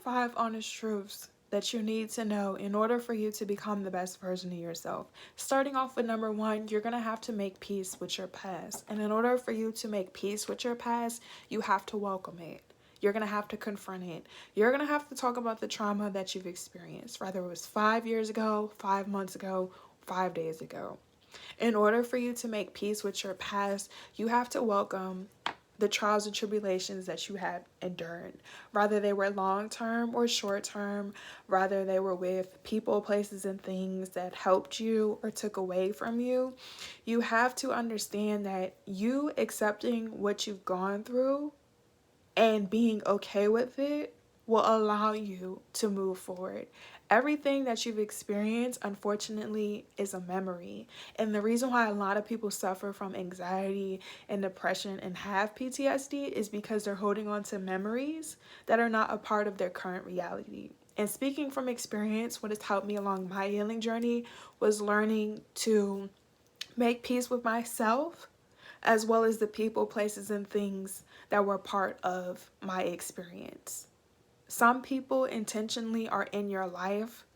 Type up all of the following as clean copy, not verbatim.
5 honest truths that you need to know in order for you to become the best version of yourself. Starting off with number 1, you're going to have to make peace with your past. And in order for you to make peace with your past, you have to welcome it. You're going to have to confront it. You're going to have to talk about the trauma that you've experienced, whether it was 5 years ago, 5 months ago, 5 days ago. In order for you to make peace with your past, you have to welcome the trials and tribulations that you had endured, whether they were long-term or short-term, whether they were with people, places, and things that helped you or took away from you. You have to understand that you accepting what you've gone through and being okay with it will allow you to move forward. Everything that you've experienced, unfortunately, is a memory. And the reason why a lot of people suffer from anxiety and depression and have PTSD is because they're holding on to memories that are not a part of their current reality. And speaking from experience, what has helped me along my healing journey was learning to make peace with myself, as well as the people, places, and things that were part of my experience. Some people intentionally are in your life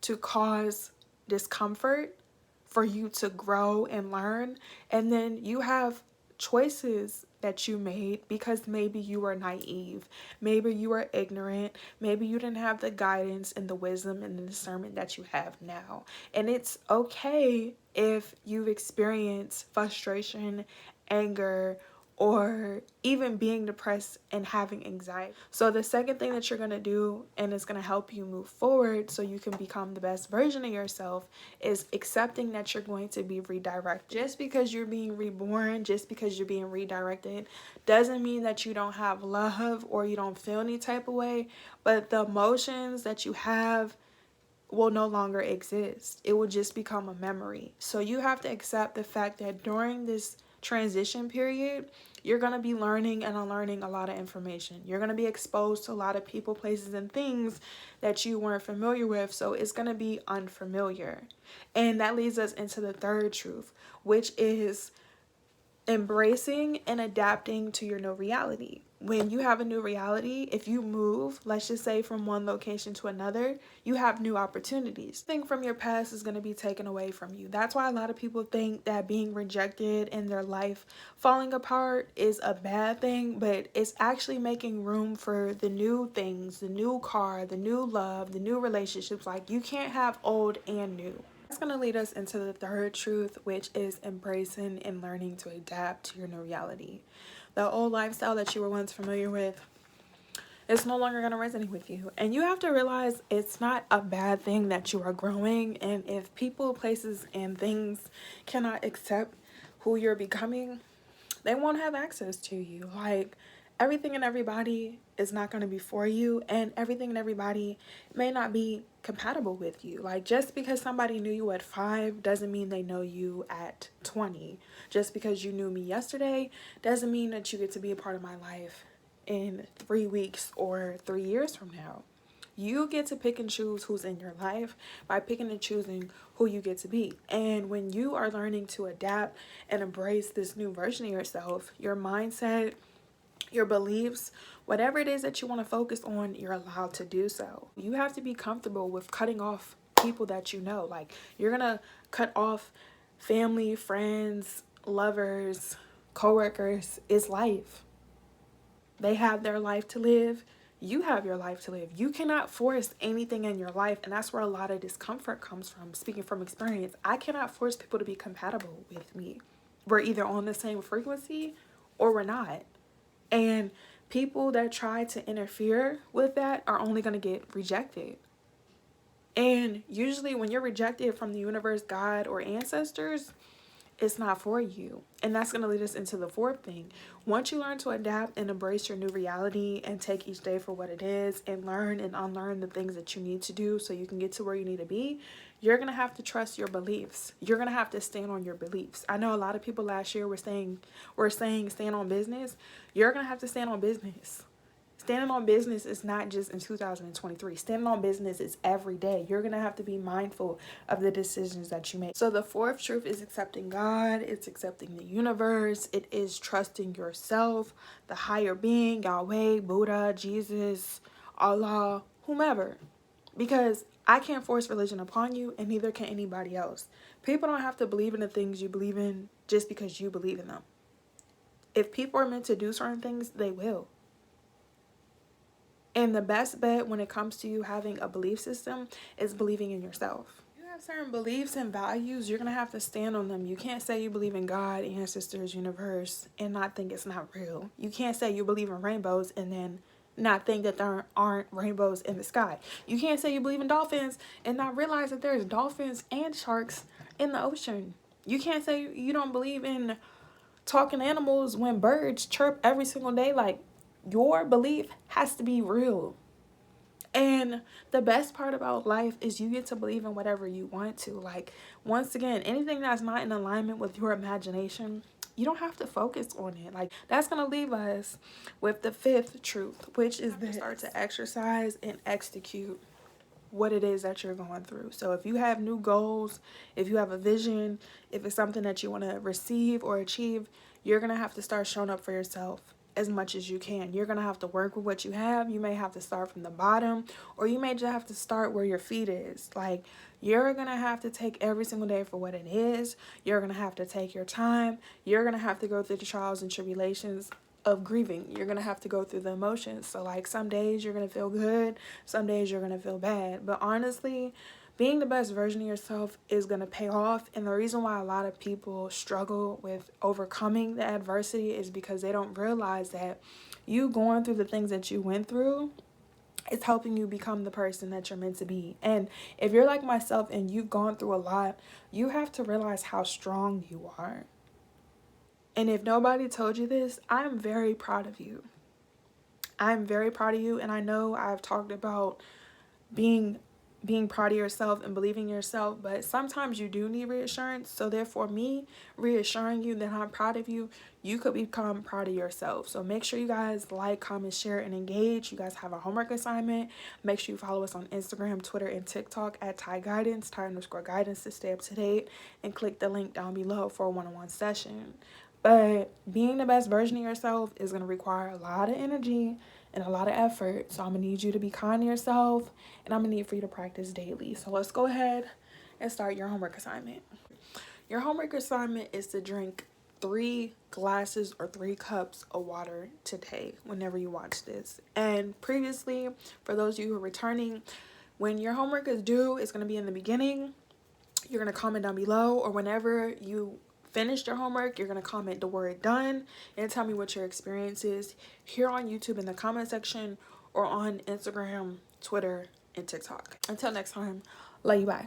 to cause discomfort for you to grow and learn. And then you have choices that you made because maybe you were naive, maybe you were ignorant, maybe you didn't have the guidance and the wisdom and the discernment that you have now. And it's okay if you've experienced frustration, anger, or even being depressed and having anxiety. So the second thing that you're going to do, and it's going to help you move forward so you can become the best version of yourself, is accepting that you're going to be redirected. Just because you're being reborn, just because you're being redirected, doesn't mean that you don't have love or you don't feel any type of way, but the emotions that you have will no longer exist. It will just become a memory. So you have to accept the fact that during this transition period, you're going to be learning and unlearning a lot of information. You're going to be exposed to a lot of people, places, and things that you weren't familiar with. So it's going to be unfamiliar. And that leads us into the third truth, which is embracing and adapting to your new reality. When you have a new reality, if you move, let's just say from one location to another, you have new opportunities. Thing from your past is going to be taken away from you. That's why a lot of people think that being rejected and their life falling apart is a bad thing, but it's actually making room for the new things, the new car, the new love, the new relationships. Like, you can't have old and new. That's going to lead us into the third truth, which is embracing and learning to adapt to your new reality. The old lifestyle that you were once familiar with, it's no longer going to resonate with you. And you have to realize it's not a bad thing that you are growing. And if people, places, and things cannot accept who you're becoming, they won't have access to you. Like, everything and everybody is not going to be for you, and everything and everybody may not be compatible with you. Like, just because somebody knew you at 5 doesn't mean they know you at 20. Just because you knew me yesterday doesn't mean that you get to be a part of my life in 3 weeks or 3 years from now. You get to pick and choose who's in your life by picking and choosing who you get to be. And when you are learning to adapt and embrace this new version of yourself, your mindset, your beliefs, whatever it is that you want to focus on, you're allowed to do so. You have to be comfortable with cutting off people that you know. Like, you're going to cut off family, friends, lovers, coworkers. It's life. They have their life to live. You have your life to live. You cannot force anything in your life, and that's where a lot of discomfort comes from. Speaking from experience, I cannot force people to be compatible with me. We're either on the same frequency or we're not. And people that try to interfere with that are only going to get rejected. And usually when you're rejected from the universe, God, or ancestors, it's not for you. And that's going to lead us into the fourth thing. Once you learn to adapt and embrace your new reality and take each day for what it is and learn and unlearn the things that you need to do so you can get to where you need to be, you're going to have to trust your beliefs. You're going to have to stand on your beliefs. I know a lot of people last year were saying stand on business. You're going to have to stand on business. Standing on business is not just in 2023. Standing on business is every day. You're going to have to be mindful of the decisions that you make. So the fourth truth is accepting God. It's accepting the universe. It is trusting yourself, the higher being, Yahweh, Buddha, Jesus, Allah, whomever. Because I can't force religion upon you, and neither can anybody else. People don't have to believe in the things you believe in just because you believe in them. If people are meant to do certain things, they will. And the best bet when it comes to you having a belief system is believing in yourself. You have certain beliefs and values, you're going to have to stand on them. You can't say you believe in God, ancestors, universe, and not think it's not real. You can't say you believe in rainbows and then not think that there aren't rainbows in the sky. You can't say you believe in dolphins and not realize that there's dolphins and sharks in the ocean. You can't say you don't believe in talking animals when birds chirp every single day. Like, your belief has to be real. And the best part about life is you get to believe in whatever you want to. Like, once again, anything that's not in alignment with your imagination, you don't have to focus on it. Like, that's going to leave us with the fifth truth, which is to start to exercise and execute what it is that you're going through. So if you have new goals, if you have a vision, if it's something that you want to receive or achieve, you're going to have to start showing up for yourself as much as you can. You're going to have to work with what you have. You may have to start from the bottom, or you may just have to start where your feet is. Like, you're going to have to take every single day for what it is. You're going to have to take your time. You're going to have to go through the trials and tribulations of grieving. You're going to have to go through the emotions. So like, some days you're going to feel good, some days you're going to feel bad. But honestly, being the best version of yourself is going to pay off. And the reason why a lot of people struggle with overcoming the adversity is because they don't realize that you going through the things that you went through, it's helping you become the person that you're meant to be. And if you're like myself and you've gone through a lot, you have to realize how strong you are. And if nobody told you this, I'm very proud of you. I'm very proud of you, and I know I've talked about being proud of yourself and believing in yourself, but sometimes you do need reassurance. So therefore, me reassuring you that I'm proud of you, you could become proud of yourself. So make sure you guys like, comment, share, and engage. You guys have a homework assignment. Make sure you follow us on Instagram, Twitter, and TikTok at Ty Guidance, Ty_Guidance, to stay up to date, and click the link down below for a one-on-one session. But being the best version of yourself is going to require a lot of energy and a lot of effort. So I'm going to need you to be kind to yourself, and I'm going to need for you to practice daily. So let's go ahead and start your homework assignment. Your homework assignment is to drink 3 glasses or 3 cups of water today whenever you watch this. And previously, for those of you who are returning, when your homework is due, it's going to be in the beginning. You're going to comment down below, or whenever you finished your homework, you're going to comment the word done and tell me what your experience is here on YouTube in the comment section, or on Instagram, Twitter, and TikTok. Until next time, love you, bye.